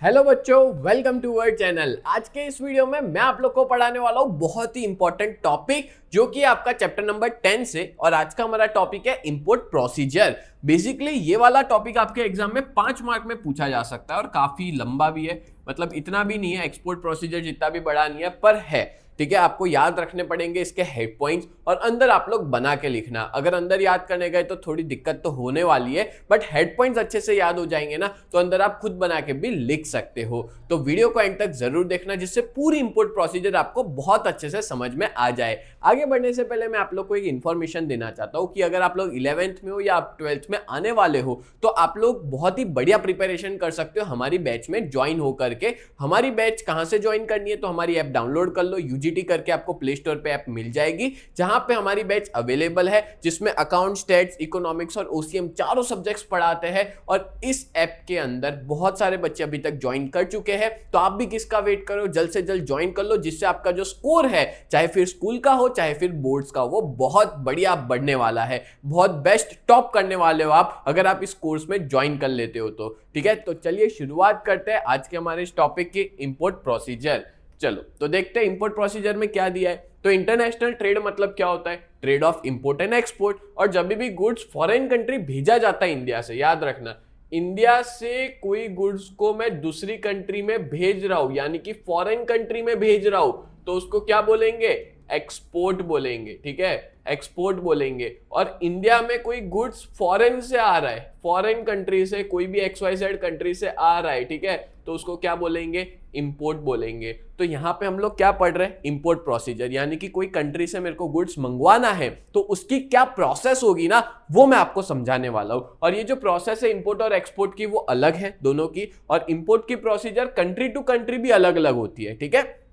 Hello बच्चों, welcome to our channel. आज के इस वीडियो में मैं आप लोग को पढ़ाने वाला हूँ बहुत ही इंपॉर्टेंट टॉपिक जो कि आपका चैप्टर नंबर 10 से। और आज का हमारा टॉपिक है इंपोर्ट प्रोसीजर। बेसिकली ये वाला टॉपिक आपके एग्जाम में 5 मार्क में पूछा जा सकता है और काफी लंबा भी है। मतलब इतना भी नहीं है, एक्सपोर्ट प्रोसीजर जितना भी बड़ा नहीं है, पर है। ठीक है, आपको याद रखने पड़ेंगे इसके हेड पॉइंट्स और अंदर आप लोग बना के लिखना। अगर अंदर याद करने गए तो थोड़ी दिक्कत तो होने वाली है, बट हेड पॉइंट्स अच्छे से याद हो जाएंगे ना, तो अंदर आप खुद बना के भी लिख सकते हो। तो वीडियो को एंड तक जरूर देखना, जिससे पूरी इंपोर्ट प्रोसीजर आपको बहुत अच्छे से समझ में आ जाए। आगे बढ़ने से पहले मैं आप लोग को एक इन्फॉर्मेशन देना चाहता हूँ कि अगर आप लोग 11th में हो या आप 12th में आने वाले हो, तो आप लोग बहुत ही बढ़िया प्रिपरेशन कर सकते हो हमारी बैच में ज्वाइन होकर के। हमारी बैच कहाँ से ज्वाइन करनी है, तो हमारी ऐप डाउनलोड कर लो। यूजीटी करके आपको प्ले स्टोर पे ऐप मिल जाएगी, जहां पे हमारी बैच अवेलेबल है, जिसमें अकाउंट, स्टैट्स, इकोनॉमिक्स और ओसीएम चारों सब्जेक्ट्स पढ़ाते हैं। और इस ऐप के अंदर बहुत सारे बच्चे अभी तक ज्वाइन कर चुके हैं, तो आप भी किसका वेट करो, जल्द से जल्द ज्वाइन कर लो, जिससे आपका जो स्कोर है, चाहे फिर स्कूल का हो चाहे फिर बोर्ड्स का, वो बहुत बढ़िया बढ़ने वाला है। बहुत बेस्ट टॉप करने वाले हो आप अगर आप इस कोर्स में ज्वाइन कर लेते हो तो। ठीक है, तो चलिए शुरुआत करते हैं आज के हमारे इस टॉपिक की, इंपोर्ट प्रोसीजर। चलो तो देखते हैं इंपोर्ट प्रोसीजर में क्या दिया है। तो इंटरनेशनल ट्रेड मतलब क्या होता है? Trade off import and export. और जब भी गुड्स फॉरेन कंट्री भेजा जाता है इंडिया से, याद रखना, इंडिया से कोई गुड्स को मैं दूसरी कंट्री में भेज रहा हूं, यानी कि फॉरेन कंट्री में भेज रहा हूं, तो उसको क्या बोलेंगे? एक्सपोर्ट बोलेंगे। ठीक है, एक्सपोर्ट बोलेंगे। और इंडिया में कोई गुड्स फॉरेन से आ रहा है, फॉरेन कंट्री से, कोई भी XYZ कंट्री से आ रहा है, ठीक है, तो उसको क्या बोलेंगे? इंपोर्ट बोलेंगे। तो यहां पे हम लोग क्या पढ़ रहे हैं? इंपोर्ट प्रोसीजर, यानी कि कोई कंट्री से मेरे को गुड्स मंगवाना है तो उसकी क्या प्रोसेस होगी ना, वो मैं आपको समझाने वाला हूं। और ये जो प्रोसेस है इंपोर्ट और एक्सपोर्ट की, वो अलग है दोनों की। और इंपोर्ट की प्रोसीजर कंट्री टू कंट्री भी अलग अलग होती है। ठीक है,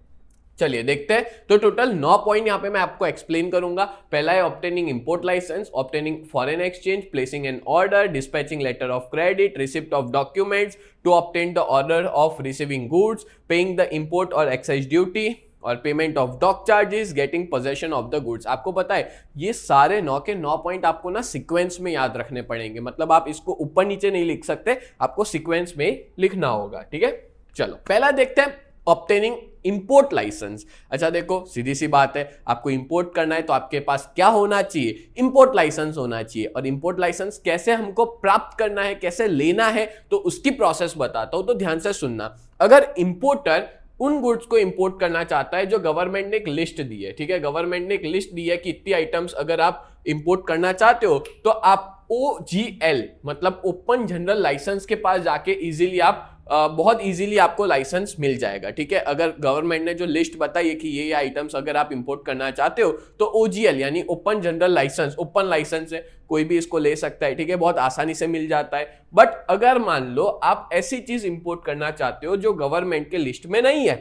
चलिए देखते हैं। तो टोटल 9 पॉइंट यहां पे मैं आपको एक्सप्लेन करूंगा। पहला है obtaining import licence, obtaining foreign exchange, placing an order, dispatching letter of credit, receipt of documents to obtain the order of receiving goods, paying the import और एक्साइज ड्यूटी और payment of dock charges, getting possession of the goods. आपको पता है ये सारे 9 के 9 point आपको ना सीक्वेंस में याद रखने पड़ेंगे। मतलब आप इसको ऊपर नीचे नहीं लिख सकते, आपको सीक्वेंस में लिखना होगा। ठीक है, चलो पहला देखते हैं, ऑब्टेनिंग इंपोर्ट लाइसेंस। अच्छा देखो, सीधी सी बात है, आपको इंपोर्ट करना है तो आपके पास क्या होना चाहिए? इंपोर्ट लाइसेंस होना चाहिए। और इंपोर्ट लाइसेंस कैसे हमको प्राप्त करना है, कैसे लेना है, तो उसकी प्रोसेस बताता हूं, तो ध्यान से सुनना। अगर इंपोर्टर उन गुड्स को इंपोर्ट करना चाहता है जो गवर्नमेंट ने एक लिस्ट दी है, ठीक है, गवर्नमेंट ने एक लिस्ट दी है कि इतनी आइटम्स अगर आप इंपोर्ट करना चाहते हो, तो आप OGL मतलब ओपन जनरल लाइसेंस के पास जाके इजीली आप बहुत इजीली आपको लाइसेंस मिल जाएगा। ठीक है, अगर गवर्नमेंट ने जो लिस्ट बताई है कि ये आइटम्स अगर आप इंपोर्ट करना चाहते हो, तो OGL यानी open general licence, open licence है, कोई भी इसको ले सकता है। ठीक है, बहुत आसानी से मिल जाता है। बट अगर मान लो आप ऐसी चीज इंपोर्ट करना चाहते हो जो गवर्नमेंट के लिस्ट में नहीं है,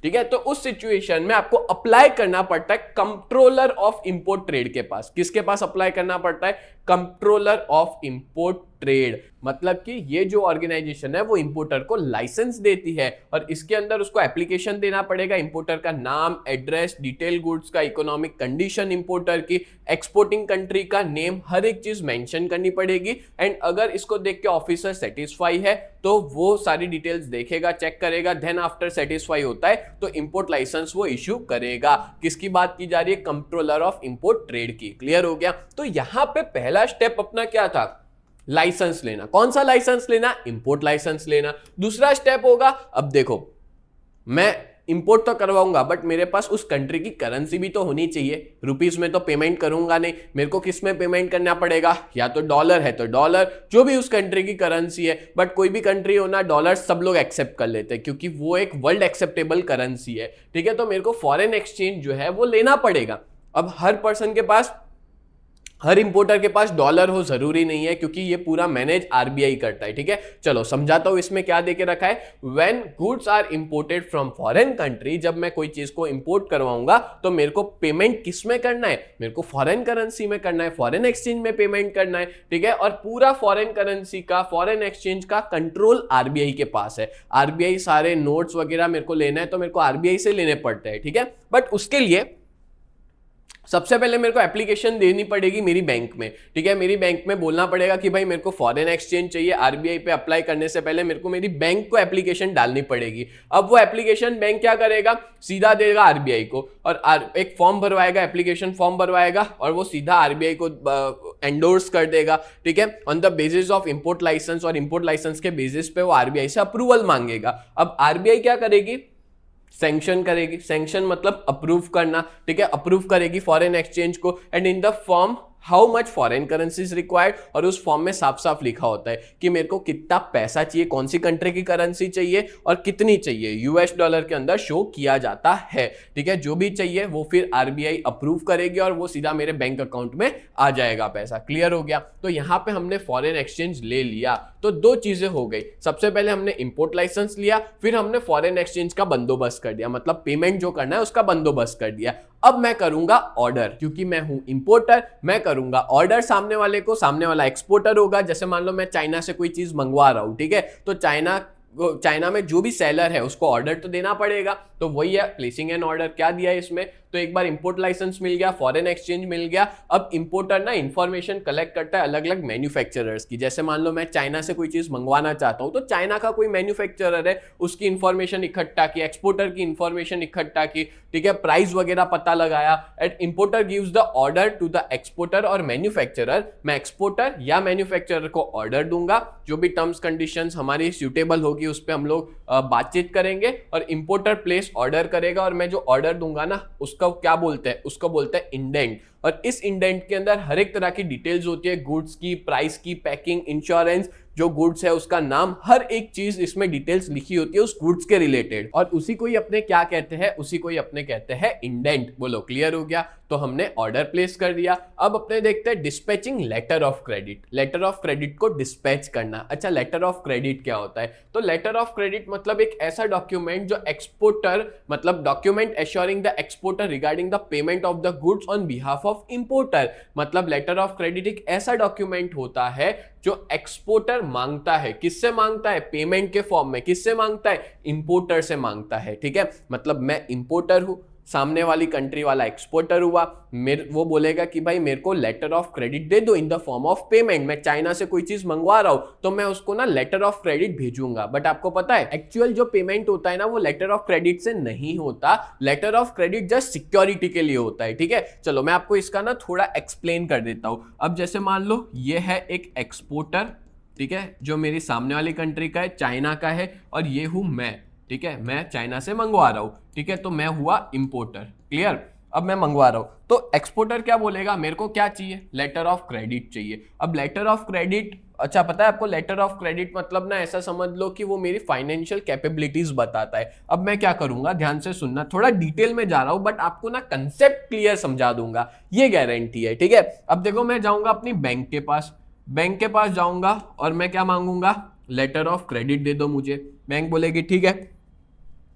ठीक है, तो उस सिचुएशन में आपको अप्लाई करना पड़ता है कंट्रोलर ऑफ इंपोर्ट ट्रेड के पास। किसके पास अप्लाई करना पड़ता है? Controller of import trade. मतलब कि ये जो ऑर्गेनाइजेशन है वो इंपोर्टर को लाइसेंस देती है और इसके अंदर उसको एप्लीकेशन देना पड़ेगा। इंपोर्टर का नाम, एड्रेस, डिटेल गुड्स का, इकोनॉमिक कंडीशन इंपोर्टर की, एक्सपोर्टिंग कंट्री का नेम, हर एक चीज मेंशन करनी पड़ेगी। एंड अगर इसको देख के ऑफिसर सेटिस्फाई है तो वो सारी डिटेल्स देखेगा, चेक करेगा, देन आफ्टर सेटिस्फाई होता है तो इंपोर्ट लाइसेंस वो इश्यू करेगा। किसकी बात की जा रही है? कंट्रोलर ऑफ इंपोर्ट ट्रेड की। क्लियर हो गया? तो यहां पे पहला स्टेप अपना क्या था? लाइसेंस लेना। कौन सा लाइसेंस लेना? इंपोर्ट लाइसेंस लेना। दूसरा स्टेप होगा, अब देखो मैं इंपोर्ट तो करवाऊंगा बट मेरे पास उस कंट्री की करेंसी भी तो होनी चाहिए। रुपीस में तो पेमेंट करूंगा नहीं, मेरे को किस में पेमेंट करना पड़ेगा? या तो डॉलर है तो डॉलर, जो भी उस कंट्री की करेंसी है। बट कोई भी कंट्री हो ना, डॉलर सब लोग एक्सेप्ट कर लेते हैं क्योंकि वो एक वर्ल्ड एक्सेप्टेबल करेंसी है। ठीक है, तो मेरे को फॉरेन एक्सचेंज जो है वो लेना पड़ेगा। अब हर पर्सन के पास, हर इंपोर्टर के पास डॉलर हो जरूरी नहीं है, क्योंकि ये पूरा मैनेज RBI करता है। ठीक है, चलो समझाता हूं इसमें क्या देके रखा है। When goods are imported from foreign country, जब मैं कोई चीज को इंपोर्ट करवाऊंगा तो मेरे को पेमेंट किस में करना है? मेरे को फॉरेन करेंसी में करना है, फॉरेन एक्सचेंज में पेमेंट करना है। ठीक है, और पूरा फॉरेन करेंसी का, फॉरेन एक्सचेंज का कंट्रोल RBI के पास है। RBI सारे नोट्स वगैरह मेरे को लेना है तो मेरे को RBI से लेने पड़ते हैं। ठीक है, बट उसके लिए सबसे पहले मेरे को एप्लीकेशन देनी पड़ेगी मेरी बैंक में, ठीक है। मेरी बैंक में बोलना पड़ेगा कि भाई मेरे को फॉरेन एक्सचेंज चाहिए। आरबीआई पे अप्लाई करने से पहले मेरे को मेरी बैंक को एप्लीकेशन डालनी पड़ेगी। अब वो एप्लीकेशन बैंक क्या करेगा, सीधा देगा आरबीआई को और एक फॉर्म भरवाएगा, एप्लीकेशन फॉर्म भरवाएगा और वो सीधा आरबीआई को एंडोर्स कर देगा, ठीक है, on the basis of import licence. और इंपोर्ट लाइसेंस के बेसिस पे वो आरबीआई से अप्रूवल मांगेगा। अब आरबीआई क्या करेगी, सैंक्शन करेगी। सैंक्शन मतलब अप्रूव करना, ठीक है, अप्रूव करेगी फॉरेन एक्सचेंज को। And in the form how much foreign currency is required, और उस फॉर्म में साफ साफ लिखा होता है कि मेरे को कितना पैसा चाहिए, कौन सी कंट्री की करेंसी चाहिए और कितनी चाहिए, यूएस डॉलर के अंदर शो किया जाता है, ठीक है। जो भी चाहिए वो फिर आरबीआई अप्रूव करेगी और वो सीधा मेरे बैंक अकाउंट में आ जाएगा पैसा। क्लियर हो गया। तो यहां पे हमने फॉरेन एक्सचेंज ले लिया, तो दो चीजें हो गई। सबसे पहले हमने इंपोर्ट लाइसेंस लिया, फिर हमने फॉरेन एक्सचेंज का बंदोबस्त कर दिया, मतलब पेमेंट जो करना है उसका बंदोबस्त कर दिया। अब मैं करूंगा ऑर्डर, क्योंकि मैं हूं इंपोर्टर, मैं करूंगा ऑर्डर सामने वाले को। सामने वाला एक्सपोर्टर होगा। जैसे मान लो मैं चाइना से कोई चीज मंगवा रहा हूं, ठीक है, तो चाइना में जो भी सेलर है उसको ऑर्डर तो देना पड़ेगा। तो वही है प्लेसिंग एन ऑर्डर। क्या दिया है इसमें, तो एक बार इंपोर्ट लाइसेंस मिल गया, फॉरेन एक्सचेंज मिल गया। अब इंपोर्टर ना इंफॉर्मेशन कलेक्ट करता है अलग अलग मैन्युफैक्चरर्स की। जैसे मान लो मैं चाइना से कोई चीज मंगवाना चाहता हूं, तो चाइना का कोई मैन्युफैक्चरर है, उसकी इंफॉर्मेशन इकट्ठा की, एक्सपोर्टर की इंफॉर्मेशन इकट्ठा की, ठीक है, प्राइस वगैरह पता लगाया। And importer gives the order to the exporter और मैन्युफैक्चरर। मैं एक्सपोर्टर या मैन्युफैक्चरर को ऑर्डर दूंगा, जो भी टर्म्स कंडीशंस हमारी सूटेबल होगी उस पर हम लोग बातचीत करेंगे, और इंपोर्टर प्लेस ऑर्डर करेगा। और मैं जो ऑर्डर दूंगा ना उसका क्या बोलते हैं, उसको बोलते हैं इंडेंट। और इस इंडेंट के अंदर हर एक तरह की डिटेल्स होती है, गुड्स की, प्राइस की, पैकिंग, इंश्योरेंस, जो गुड्स है उसका नाम, हर एक चीज इसमें डिटेल्स लिखी होती है उस गुड्स के रिलेटेड। और उसी को ही अपने क्या कहते हैं, उसी को ही अपने कहते हैं इंडेंट। बोलो क्लियर हो गया। तो हमने ऑर्डर प्लेस कर दिया। अब अपने देखते हैं dispatching letter of credit. Letter of credit को डिस्पैच करना। अच्छा, लेटर ऑफ क्रेडिट क्या होता है, तो लेटर ऑफ क्रेडिट मतलब एक ऐसा डॉक्यूमेंट जो एक्सपोर्टर, मतलब document assuring the exporter regarding the payment of the goods on behalf of importer. मतलब लेटर ऑफ क्रेडिट एक ऐसा डॉक्यूमेंट होता है जो एक्सपोर्टर मांगता है। किससे मांगता है, पेमेंट के फॉर्म में। किससे मांगता है, इंपोर्टर से मांगता है, ठीक है। मतलब मैं इंपोर्टर हूं, सामने वाली कंट्री वाला एक्सपोर्टर हुआ, वो बोलेगा कि भाई मेरे को लेटर ऑफ क्रेडिट दे दो in the form of payment. मैं चाइना से कोई चीज मंगवा रहा हूं तो मैं उसको ना लेटर ऑफ क्रेडिट भेजूंगा। बट आपको पता है एक्चुअल जो पेमेंट होता है ना वो लेटर ऑफ क्रेडिट से नहीं होता। Letter of credit just security के लिए होता है, ठीक है। चलो मैं आपको इसका ना थोड़ा एक्सप्लेन कर देता हूं। अब जैसे मान लो ये है एक एक्सपोर्टर, ठीक है, जो मेरी सामने वाली कंट्री का है, चाइना का है, और ये हूं मैं, ठीक है, मैं चाइना से मंगवा रहा हूं, ठीक है। तो मैं हुआ इंपोर्टर। क्लियर। अब मैं मंगवा रहा हूं तो एक्सपोर्टर क्या बोलेगा, मेरे को क्या चाहिए, लेटर ऑफ क्रेडिट चाहिए। अब लेटर ऑफ क्रेडिट, अच्छा पता है आपको लेटर ऑफ क्रेडिट मतलब ना ऐसा समझ लो कि वो मेरी फाइनेंशियल कैपेबिलिटीज बताता है। अब मैं क्या करूंगा, ध्यान से सुनना, थोड़ा डिटेल में जा रहा हूं बट आपको ना कंसेप्ट क्लियर समझा दूंगा, ये गारंटी है, ठीक है। अब देखो मैं जाऊंगा अपनी बैंक के पास जाऊंगा और मैं क्या मांगूंगा, लेटर ऑफ क्रेडिट दे दो मुझे। बैंक बोलेगी ठीक है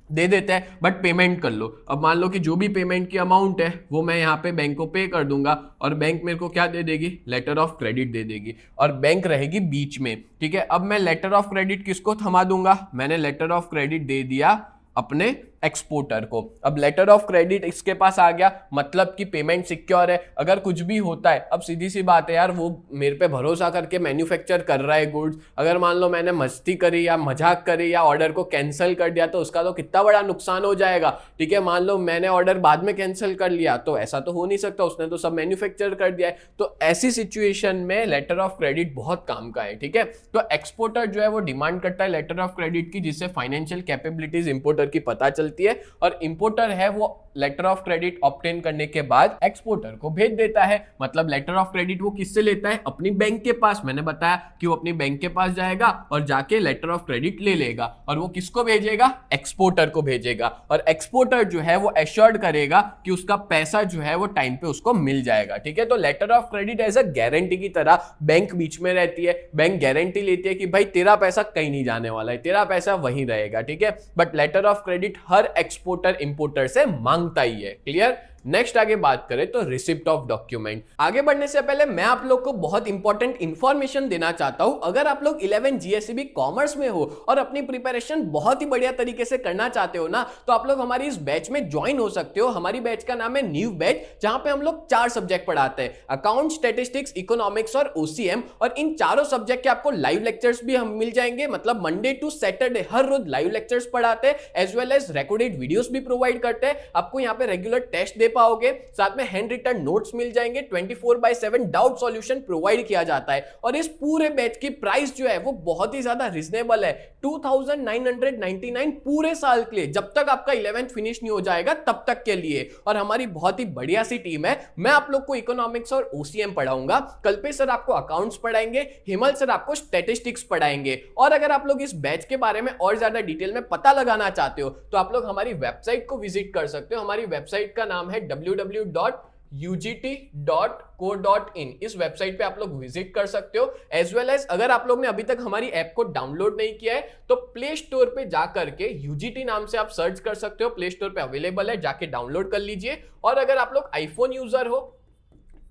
दे देते हैं बट पेमेंट कर लो। अब मान लो कि जो भी पेमेंट की अमाउंट है वो मैं यहाँ पे बैंक को पे कर दूंगा और बैंक मेरे को क्या दे देगी, लेटर ऑफ क्रेडिट दे देगी, और बैंक रहेगी बीच में, ठीक है। अब मैं लेटर ऑफ क्रेडिट किसको थमा दूंगा, मैंने लेटर ऑफ क्रेडिट दे दिया अपने एक्सपोर्टर को। अब लेटर ऑफ क्रेडिट इसके पास आ गया, मतलब कि पेमेंट सिक्योर है। अगर कुछ भी होता है, अब सीधी सी बात है यार, वो मेरे पे भरोसा करके मैन्युफैक्चर कर रहा है गुड्स, अगर मान लो मैंने मस्ती करी या मजाक करी या ऑर्डर को कैंसिल कर दिया तो उसका तो कितना बड़ा नुकसान हो जाएगा, ठीक है। मान लो मैंने ऑर्डर बाद में कैंसिल कर लिया तो ऐसा तो हो नहीं सकता, उसने तो सब मैन्युफैक्चर कर दिया है। तो ऐसी सिचुएशन में लेटर ऑफ क्रेडिट बहुत काम का है, ठीक है। तो एक्सपोर्टर जो है वो डिमांड करता है लेटर ऑफ क्रेडिट की, जिससे फाइनेंशियल कैपेबिलिटीज इंपोर्टर की पता चलती है, और इंपोर्टर है वो लेटर ऑफ क्रेडिट ऑब्टेन करने के बाद एक्सपोर्टर को भेज देता है। मतलब लेटर ऑफ क्रेडिट वो किससे लेता है, अपनी बैंक के पास। मैंने बताया कि वो अपनी बैंक के पास जाएगा और जाके लेटर ऑफ क्रेडिट ले लेगा, और वो किसको भेजेगा, एक्सपोर्टर को भेजेगा। और एक्सपोर्टर जो है वो एश्योर्ड करेगा कि उसका पैसा जो है वो टाइम पे उसको मिल जाएगा, ठीक है। तो letter of credit as a guarantee की तरह बैंक बीच में रहती है। बैंक गारंटी लेती है कि भाई तेरा पैसा कहीं नहीं जाने वाला है, तेरा पैसा वहीं रहेगा, ठीक है। But later of credit her exporter importer से मांगता ही है। क्लियर। नेक्स्ट आगे बात करें तो रिसिप्ट ऑफ डॉक्यूमेंट। आगे बढ़ने से पहले मैं आप लोग को बहुत इंपॉर्टेंट इंफॉर्मेशन देना चाहता हूं। अगर आप लोग 11 जीएसईबी कॉमर्स में हो और अपनी प्रिपरेशन बहुत ही बढ़िया तरीके से करना चाहते हो ना, तो आप लोग हमारी इस बैच में ज्वाइन हो सकते हो। हमारी बैच का नाम है न्यू बैच, जहां पे हम लोग 4 सब्जेक्ट पढ़ाते हैं, अकाउंट, स्टैटिस्टिक्स, इकोनॉमिक्स और ओसीएम। और इन चारों सब्जेक्ट के आपको लाइव लेक्चर्स भी हम मिल जाएंगे, मतलब मंडे टू सैटरडे हर रोज लाइव लेक्चर्स पढ़ाते हैं, as well as recorded videos भी प्रोवाइड करते हैं। आपको यहाँ पे रेगुलर टेस्ट दे पाओगे, साथ में हैंड रिटन नोट्स मिल जाएंगे, 24/7 डाउट सॉल्यूशन प्रोवाइड किया जाता है। और इस पूरे बैच की प्राइस जो है वो बहुत ही ज्यादा रिजनेबल है, 2999 पूरे साल के लिए, जब तक आपका 11th फिनिश नहीं हो जाएगा तब तक के लिए। और हमारी बहुत ही बढ़िया सी टीम है। मैं आप लोग को इकोनॉमिक्स और ओसीएम पढ़ाऊंगा, कल्पेश सर आपको अकाउंट्स पढ़ाएंगे, हिमल सर आपको स्टैटिस्टिक्स पढ़ाएंगे। और अगर आप लोग इस बैच के बारे में और ज्यादा डिटेल में पता लगाना चाहते हो तो आप लोग हमारी वेबसाइट को विजिट कर सकते हो। हमारी वेबसाइट का नाम है www.ugt.co.in। इस वेबसाइट पे आप लोग विजिट कर सकते हो। एज वेल एज अगर आप लोग ने अभी तक हमारी ऐप को डाउनलोड नहीं किया है तो प्ले स्टोर पे जाकर के यूजीटी नाम से आप सर्च कर सकते हो, प्ले स्टोर पे अवेलेबल है, जाके डाउनलोड कर लीजिए। और अगर आप लोग आईफोन यूजर हो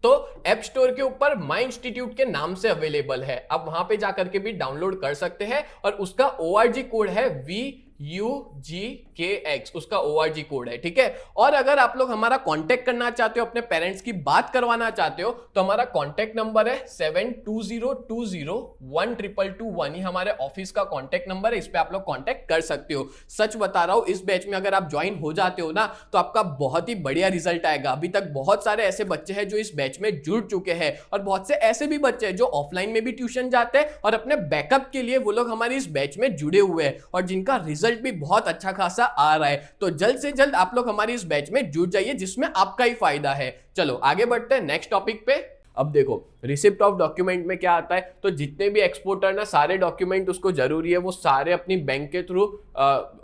तो ऐप स्टोर के ऊपर माई इंस्टीट्यूट के नाम से अवेलेबल है, आप वहां पे जाकर के भी डाउनलोड कर सकते हैं। और उसका ORG कोड है VUGKX, उसका ORG कोड है, ठीक है। और अगर आप लोग हमारा कांटेक्ट करना चाहते हो, अपने पेरेंट्स की बात करवाना चाहते हो, तो हमारा कांटेक्ट नंबर है 7202012221। ये हमारे ऑफिस का कांटेक्ट नंबर है, इस पे आप लोग कांटेक्ट कर सकते हो। सच बता रहा हूं, इस बैच में अगर आप ज्वाइन हो जाते हो ना तो आपका बहुत ही बढ़िया रिजल्ट आएगा। अभी तक बहुत सारे ऐसे बच्चे हैं जो इस बैच में जुड़ चुके हैं, और बहुत से ऐसे भी बच्चे हैं जो ऑफलाइन में भी ट्यूशन जाते हैं और अपने बैकअप के लिए वो लोग हमारी इस बैच में जुड़े हुए हैं, और जिनका रिजल्ट भी बहुत अच्छा खासा आ रहा है। तो जल्द से जल्द आप लोग हमारी इस बैच में जुड़ जाइए, जिसमें आपका ही फायदा है। चलो आगे बढ़ते हैं नेक्स्ट टॉपिक पे। अब देखो रिसिप्ट ऑफ डॉक्यूमेंट में क्या आता है, तो जितने भी एक्सपोर्टर ना सारे डॉक्यूमेंट उसको जरूरी है वो सारे अपनी बैंक के through,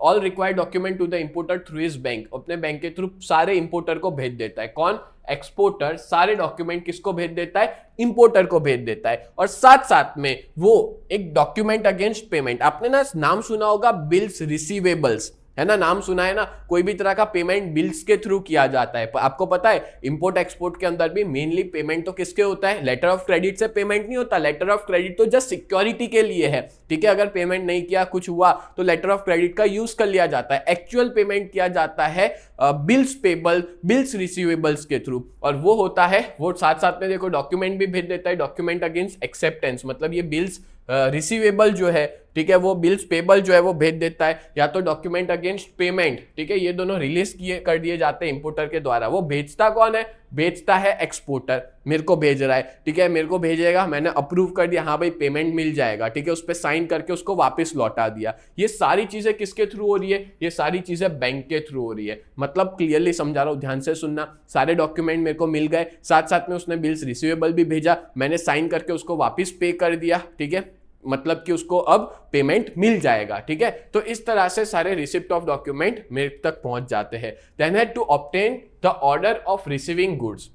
all required document to the importer through his bank, अपने बैंक के थ्रू सारे इंपोर्टर को भेज देता है। कौन? एक्सपोर्टर सारे डॉक्यूमेंट किसको भेज देता है? इंपोर्टर को भेज देता है। और साथ साथ में वो एक डॉक्यूमेंट अगेंस्ट पेमेंट, आपने ना नाम सुना होगा बिल्स रिसीवेबल्स, है ना, नाम सुना है ना। कोई भी तरह का पेमेंट बिल्स के थ्रू किया जाता है। आपको पता है इंपोर्ट एक्सपोर्ट के अंदर भी मेनली पेमेंट तो किसके होता है? लेटर ऑफ क्रेडिट से पेमेंट नहीं होता। लेटर ऑफ क्रेडिट तो जस्ट सिक्योरिटी के लिए है, ठीक है। अगर पेमेंट नहीं किया, कुछ हुआ तो लेटर ऑफ क्रेडिट का यूज कर लिया जाता है। एक्चुअल पेमेंट किया जाता है बिल्स पेबल, बिल्स रिसीवेबल्स के थ्रू, और वो होता है, वो साथ साथ में देखो डॉक्यूमेंट भी भेज देता है, डॉक्यूमेंट अगेंस्ट एक्सेप्टेंस, मतलब ये बिल्स रिसीवेबल जो है, ठीक है, वो बिल्स पेबल जो है वो भेज देता है, या तो डॉक्यूमेंट अगेंस्ट पेमेंट, ठीक है। ये दोनों रिलीज कर दिए जाते हैं इंपोर्टर के द्वारा। वो भेजता कौन है? भेजता है एक्सपोर्टर। मेरे को भेज रहा है, ठीक है, मेरे को भेजेगा, मैंने अप्रूव कर दिया, हाँ भाई पेमेंट मिल जाएगा, ठीक है, उस पर साइन करके उसको वापस लौटा दिया। ये सारी चीजें किसके थ्रू हो रही है? ये सारी चीजें बैंक के थ्रू हो रही है। मतलब क्लियरली समझा रहा हूं, ध्यान से सुनना। सारे डॉक्यूमेंट मेरे को मिल गए, साथ साथ में उसने बिल्स रिसीवेबल भी भेजा, मैंने साइन करके उसको वापस पे कर दिया, ठीक है, मतलब कि उसको अब पेमेंट मिल जाएगा, ठीक है। तो इस तरह से सारे रिसिप्ट ऑफ डॉक्यूमेंट मेरे तक पहुंच जाते हैं। Then had to obtain the order of receiving goods.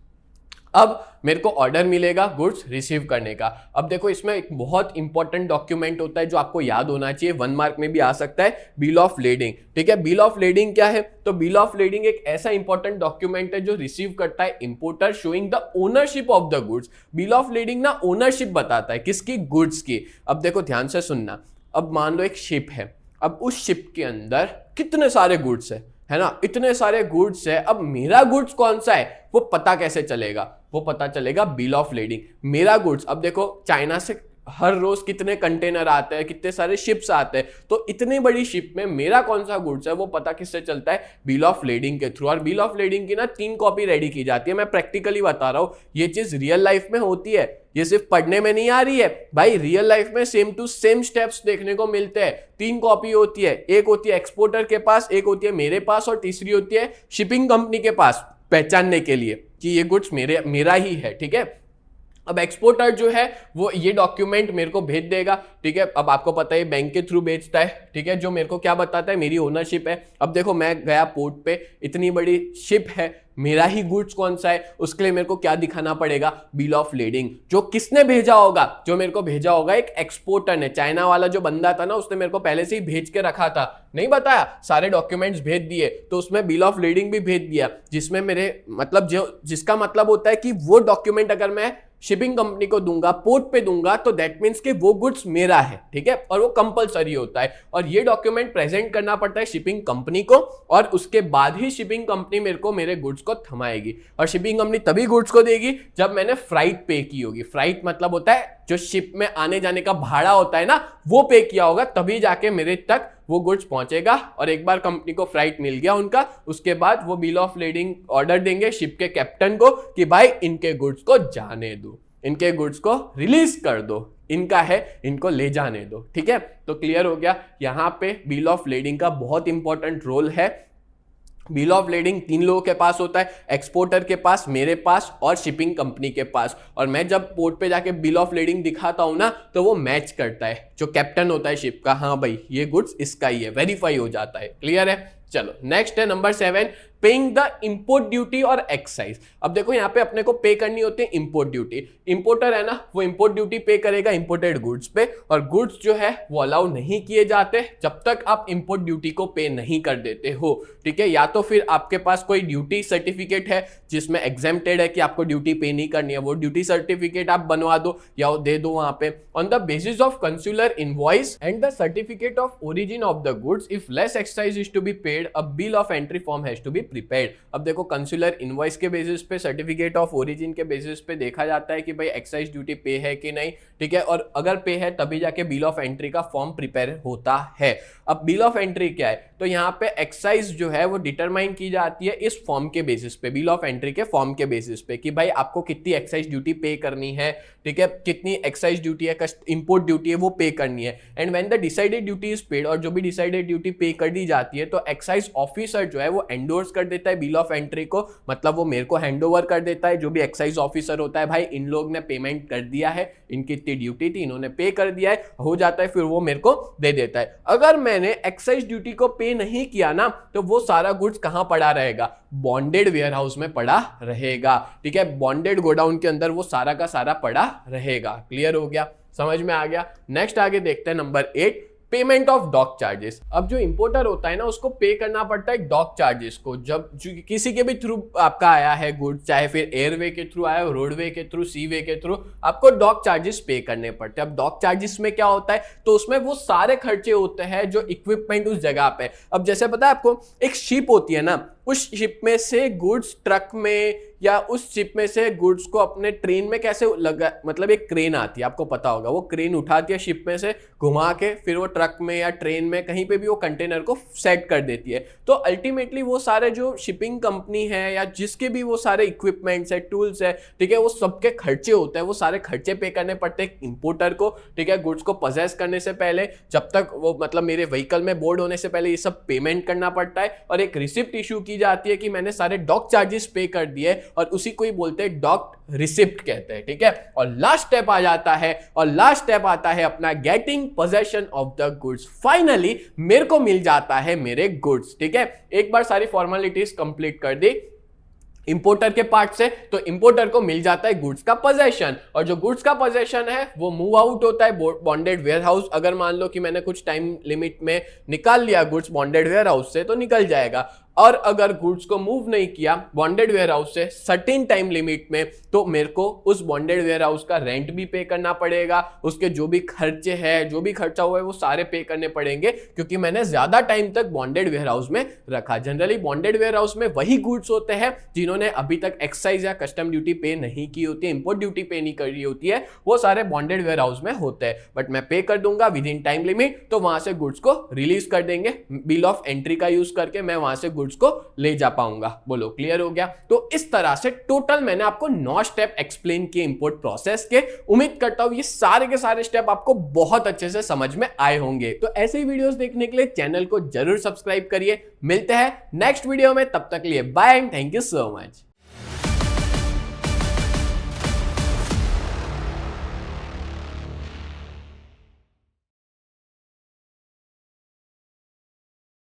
अब मेरे को ऑर्डर मिलेगा गुड्स रिसीव करने का। अब देखो इसमें एक बहुत इंपॉर्टेंट डॉक्यूमेंट होता है जो आपको याद होना चाहिए, 1 मार्क में भी आ सकता है, बिल ऑफ लेडिंग, ठीक है। बिल ऑफ लेडिंग क्या है? तो बिल ऑफ लेडिंग एक ऐसा इंपॉर्टेंट डॉक्यूमेंट है जो रिसीव करता है importer, showing the ownership of the goods. Bill of lading ना ओनरशिप बताता है, किसकी? गुड्स की। अब देखो ध्यान से सुनना, अब मान लो एक शिप है, अब उस शिप के अंदर कितने सारे गुड्स है ना, इतने सारे गुड्स है। अब मेरा गुड्स कौन सा है वो पता कैसे चलेगा? वो पता चलेगा बिल ऑफ लेडिंग। मेरा गुड्स, अब देखो चाइना से हर रोज कितने कंटेनर आते हैं, कितने सारे शिप्स आते हैं, तो इतनी बड़ी शिप में मेरा कौन सा गुड्स है वो पता किससे चलता है? बिल ऑफ लेडिंग के थ्रू। और बिल ऑफ लेडिंग की ना 3 कॉपी रेडी की जाती है। मैं प्रैक्टिकली बता रहा हूं, ये चीज रियल लाइफ में होती है, ये सिर्फ पढ़ने में नहीं आ रही है भाई, रियल लाइफ में सेम टू सेम स्टेप्स देखने को मिलते हैं। 3 कॉपी होती है, एक होती है एक्सपोर्टर के पास, एक होती है मेरे पास, और तीसरी होती है शिपिंग कंपनी के पास, पहचानने के लिए कि ये गुड्स मेरा ही है, ठीक है। अब एक्सपोर्टर जो है वो ये डॉक्यूमेंट मेरे को भेज देगा, ठीक है। अब आपको पता है बैंक के थ्रू भेजता है, ठीक है, जो मेरे को क्या बताता है, मेरी ओनरशिप है। अब देखो मैं गया पोर्ट पे, इतनी बड़ी शिप है, मेरा ही गुड्स कौन सा है, उसके लिए मेरे को क्या दिखाना पड़ेगा, बिल ऑफ लेडिंग। जो किसने भेजा होगा, जो मेरे को भेजा होगा एक एक्सपोर्टर ने, चाइना वाला जो बंदा था ना, उसने मेरे को पहले से ही भेज के रखा था, नहीं बताया, सारे डॉक्यूमेंट्स भेज दिए, तो उसमें बिल ऑफ लेडिंग भी भेज दिया, जिसमें मेरे मतलब जो जिसका मतलब होता है कि वो डॉक्यूमेंट अगर मैं शिपिंग कंपनी को दूंगा, पोर्ट पे दूंगा, तो दैट मीन्स कि वो गुड्स मेरा है, ठीक है, और वो कंपलसरी होता है। और ये डॉक्यूमेंट प्रेजेंट करना पड़ता है शिपिंग कंपनी को, और उसके बाद ही शिपिंग कंपनी मेरे को मेरे गुड्स को थमाएगी। और शिपिंग कंपनी तभी गुड्स को देगी जब मैंने फ्राइट पे की होगी। फ्राइट मतलब होता है जो शिप में आने जाने का भाड़ा होता है ना, वो पे किया होगा, तभी जाके मेरे तक वो गुड्स पहुंचेगा। और एक बार कंपनी को फ्राइट मिल गया उनका, उसके बाद वो बिल ऑफ लेडिंग ऑर्डर देंगे शिप के कैप्टन को कि भाई इनके गुड्स को जाने दो, इनके गुड्स को रिलीज कर दो, इनका है, इनको ले जाने दो, ठीक है। तो क्लियर हो गया, यहां पे बिल ऑफ लेडिंग का बहुत इंपॉर्टेंट रोल है। बिल ऑफ लेडिंग 3 लोगों के पास होता है, एक्सपोर्टर के पास, मेरे पास और शिपिंग कंपनी के पास। और मैं जब पोर्ट पे जाके बिल ऑफ लेडिंग दिखाता हूं ना, तो वो मैच करता है, जो कैप्टन होता है शिप का, हाँ भाई ये गुड्स इसका ही है, वेरीफाई हो जाता है। क्लियर है, चलो नेक्स्ट है number 7, paying the import duty और एक्साइज। अब देखो यहाँ पे अपने को पे करनी होती है इंपोर्ट ड्यूटी। इंपोर्टर है ना, वो इंपोर्ट ड्यूटी पे करेगा इंपोर्टेड गुड्स पे, और गुड्स जो है वो अलाउ नहीं किए जाते जब तक आप इंपोर्ट ड्यूटी को पे नहीं कर देते हो, ठीक है। या तो फिर आपके पास कोई ड्यूटी सर्टिफिकेट है जिसमें एग्जेम्प्टेड है कि आपको ड्यूटी पे नहीं करनी है, वो ड्यूटी सर्टिफिकेट आप बनवा दो या वो दे दो वहां पे। On the basis of consular invoice and the certificate of origin of the goods, if less excise is to be paid, a bill of entry form has to be prepared. अब देखो कंस्यूलर इनवॉइस के basis पे, certificate of origin के basis पे देखा जाता है कि भाई एक्साइज ड्यूटी पे है कि नहीं, ठीक है। और अगर पे है तभी जाके बिल ऑफ एंट्री का फॉर्म प्रिपेयर होता है। अब बिल ऑफ एंट्री क्या है, तो यहाँ पे एक्साइज जो है वो डिटरमाइन की जाती है इस फॉर्म के बेसिस पे, बिल ऑफ एंट्री के फॉर्म के बेसिस पे, कि भाई आपको कितनी एक्साइज ड्यूटी पे करनी है, ठीक है, कितनी एक्साइज ड्यूटी है, इंपोर्ट ड्यूटी है, वो पे करनी है। And when the decided duty is paid, और जो भी डिसाइडेड ड्यूटी पे कर दी जाती है, तो एक्साइज ऑफिसर जो है वो एंडोर्स कर देता है बिल ऑफ एंट्री को, मतलब वो मेरे को हैंड ओवर कर देता है, जो भी एक्साइज ऑफिसर होता है, भाई इन लोग ने पेमेंट कर दिया है, इनकी इतनी ड्यूटी थी, इन्होंने पे कर दिया है, हो जाता है, फिर वो मेरे को दे देता है। अगर मैंने एक्साइज ड्यूटी को पे नहीं किया ना, तो वो सारा गुड्स कहां पड़ा रहेगा, बॉन्डेड वेयर हाउस में पड़ा रहेगा, ठीक है, बॉन्डेड गोडाउन के अंदर वो सारा का सारा पड़ा रहेगा। क्लियर हो गया, समझ में आ गया। नेक्स्ट आगे देखते हैं number 8, payment of dock charges. अब जो इंपोर्टर होता है ना, उसको पे करना पड़ता है डॉक चार्जेस को, जब किसी के भी थ्रू आपका आया है गुड्स, चाहे फिर एयरवे के थ्रू आया, रोडवे के थ्रू, सीवे के थ्रू, आपको डॉक चार्जेस पे करने पड़ते हैं। अब डॉक चार्जेस में क्या होता है, तो उसमें वो सारे खर्चे होते हैं जो इक्विपमेंट उस जगह पे। अब जैसे पता है आपको, एक शिप होती है ना, उस शिप में से गुड्स ट्रक में, या उस शिप में से गुड्स को अपने ट्रेन में कैसे लगा, मतलब एक क्रेन आती है, आपको पता होगा, वो क्रेन उठाती है शिप में से, घुमा के फिर वो ट्रक में या ट्रेन में कहीं पे भी वो कंटेनर को सेट कर देती है। तो अल्टीमेटली वो सारे जो शिपिंग कंपनी है या जिसके भी वो सारे इक्विपमेंट्स है, टूल्स है, ठीक है, वो सबके खर्चे होते हैं, वो सारे खर्चे पे करने पड़ते हैं इंपोर्टर को, ठीक है। गुड्स को पजेस करने से पहले, जब तक वो मतलब मेरे व्हीकल में बोर्ड होने से पहले, ये सब पेमेंट करना पड़ता है, और एक रिसिप्ट इशू की जाती है कि मैंने सारे डॉक चार्जेस पे कर दिए, और उसी को ही बोलते हैं डॉक रिसिप्ट कहते हैं, ठीक है। और लास्ट स्टेप आ जाता है, और लास्ट स्टेप आता है अपना getting possession of the goods. Finally मेरे को मिल जाता है मेरे गुड्स, ठीक है। एक बार सारी फॉर्मेलिटीज कंप्लीट कर दी इंपोर्टर के पार्ट से, तो इंपोर्टर को मिल जाता है गुड्स का पोजेशन, और जो गुड्स का पोजेशन है वो मूव आउट होता है बॉन्डेड वेयर हाउस। अगर मान लो कि मैंने कुछ टाइम लिमिट में निकाल लिया गुड्स बॉन्डेड वेयर हाउस से, तो निकल जाएगा। और अगर गुड्स को मूव नहीं किया बॉन्डेड वेयर हाउस से सर्टेन टाइम लिमिट में, तो मेरे को उस बॉन्डेड वेयर हाउस का रेंट भी पे करना पड़ेगा, उसके जो भी खर्चे हैं, जो भी खर्चा हुआ है, वो सारे पे करने पड़ेंगे, क्योंकि मैंने ज्यादा टाइम तक बॉन्डेड वेयर हाउस में रखा। जनरली बॉन्डेड वेयर हाउस में वही गुड्स होते हैं जिन्होंने अभी तक एक्साइज या कस्टम ड्यूटी पे नहीं की होती है, इंपोर्ट ड्यूटी पे नहीं करी होती है, वो सारे बॉन्डेड वेयर हाउस में होते हैं। बट मैं पे कर दूंगा विद इन टाइम लिमिट, तो वहां से गुड्स को रिलीज कर देंगे, बिल ऑफ एंट्री का यूज करके मैं वहां से गुड्स को ले जा पाऊंगा। बोलो क्लियर हो गया। तो इस तरह से टोटल मैंने आपको 9 स्टेप एक्सप्लेन किए इंपोर्ट प्रोसेस के। उम्मीद करता हूं ये सारे के सारे स्टेप आपको बहुत अच्छे से समझ में आए होंगे। तो ऐसे ही वीडियोस देखने के लिए चैनल को जरूर सब्सक्राइब करिए। मिलते हैं नेक्स्ट वीडियो में, तब तक के लिए bye and thank you so much.